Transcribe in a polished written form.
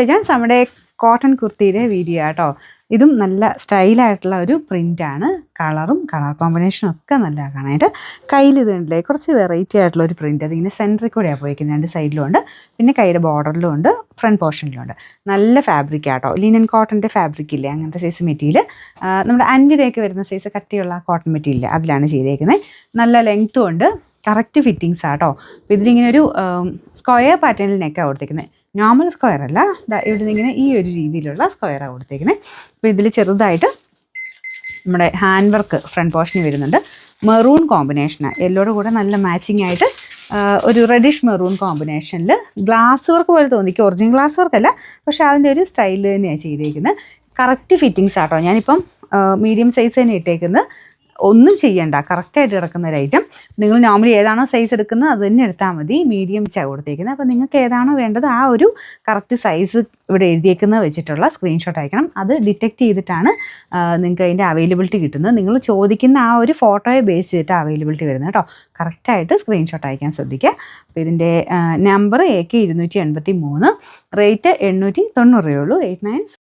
ജാൻസ് നമ്മുടെ cotton കുർത്തിയുടെ video ആട്ടോ. ഇതും നല്ല സ്റ്റൈലായിട്ടുള്ള ഒരു പ്രിൻ്റാണ്. കളറും കളർ കോമ്പിനേഷനും ഒക്കെ നല്ല കാണാനായിട്ട്. കയ്യിൽ ഇത് ഉണ്ടല്ലേ കുറച്ച് വെറൈറ്റി ആയിട്ടുള്ള ഒരു പ്രിൻ്റ്. അതിങ്ങനെ സെൻറ്ററിൽ കൂടെയാണ് പോയിരിക്കുന്നത്. രണ്ട് സൈഡിലും ഉണ്ട്, പിന്നെ കൈയുടെ ബോർഡറിലും ഉണ്ട്, ഫ്രണ്ട് പോർഷനിലും ഉണ്ട്. നല്ല ഫാബ്രിക് ആട്ടോ. ലിനൻ കോട്ടൻ്റെ ഫാബ്രിക് ഇല്ലേ, അങ്ങനത്തെ സൈസ് മെറ്റീരിയൽ. നമ്മുടെ അൻവിരയൊക്കെ വരുന്ന സൈസ് കട്ടിയുള്ള കോട്ടൺ മെറ്റീരിയൽ അതിലാണ് ചെയ്തേക്കുന്നത്. നല്ല ലെങ്ത്തും ഉണ്ട്, കറക്റ്റ് ഫിറ്റിങ്സ് ആട്ടോ. അപ്പോൾ ഇതിലിങ്ങനെ ഒരു സ്ക്വയർ പാറ്റേണിൽ നെക്കാണ് കൊടുത്തേക്കുന്നത്. നോർമൽ സ്ക്വയർ അല്ല, ഇവിടെ നിന്ന് ഇങ്ങനെ ഈ ഒരു രീതിയിലുള്ള സ്ക്വയറാണ് കൊടുത്തേക്കുന്നത്. അപ്പോൾ ഇതിൽ ചെറുതായിട്ട് നമ്മുടെ ഹാൻഡ് വർക്ക് ഫ്രണ്ട് പോർഷനിൽ വരുന്നുണ്ട്. മെറൂൺ കോമ്പിനേഷനാണ്, യെല്ലോയുടെ കൂടെ നല്ല മാച്ചിങ് ആയിട്ട് ഒരു റെഡിഷ് മെറൂൺ കോമ്പിനേഷനിൽ ഗ്ലാസ് വർക്ക് പോലെ തോന്നിക്കും. ഒറിജിനൽ ഗ്ലാസ് വർക്ക് അല്ല, പക്ഷേ അതിൻ്റെ ഒരു സ്റ്റൈൽ തന്നെയാണ് ചെയ്തേക്കുന്നത്. കറക്റ്റ് ഫിറ്റിങ്സ് ആട്ടോ. ഞാനിപ്പം മീഡിയം സൈസ് തന്നെ ഇട്ടേക്കുന്നത്. ഒന്നും ചെയ്യണ്ട, കറക്റ്റായിട്ട് കിടക്കുന്ന ഒരു ഐറ്റം. നിങ്ങൾ നോർമലി ഏതാണോ സൈസ് എടുക്കുന്നത് അത് തന്നെ എടുത്താൽ മതി. മീഡിയം സൈസ് കൊടുത്തേക്കുന്നത്. അപ്പോൾ നിങ്ങൾക്ക് ഏതാണോ വേണ്ടത് ആ ഒരു കറക്റ്റ് സൈസ് ഇവിടെ എഴുതിയേക്കുന്നത് വെച്ചിട്ടുള്ള സ്ക്രീൻഷോട്ട് അയക്കണം. അത് ഡിറ്റക്റ്റ് ചെയ്തിട്ടാണ് നിങ്ങൾക്ക് അതിൻ്റെ അവൈലബിലിറ്റി കിട്ടുന്നത്. നിങ്ങൾ ചോദിക്കുന്ന ആ ഒരു ഫോട്ടോയെ ബേസ് ചെയ്തിട്ട് അവൈലബിലിറ്റി വരുന്നത് കേട്ടോ. കറക്റ്റായിട്ട് സ്ക്രീൻഷോട്ട് അയക്കാൻ ശ്രദ്ധിക്കുക. അപ്പോൾ ഇതിൻ്റെ നമ്പർ AK 283, റേറ്റ് 890 രൂപയേ ഉള്ളൂ. 89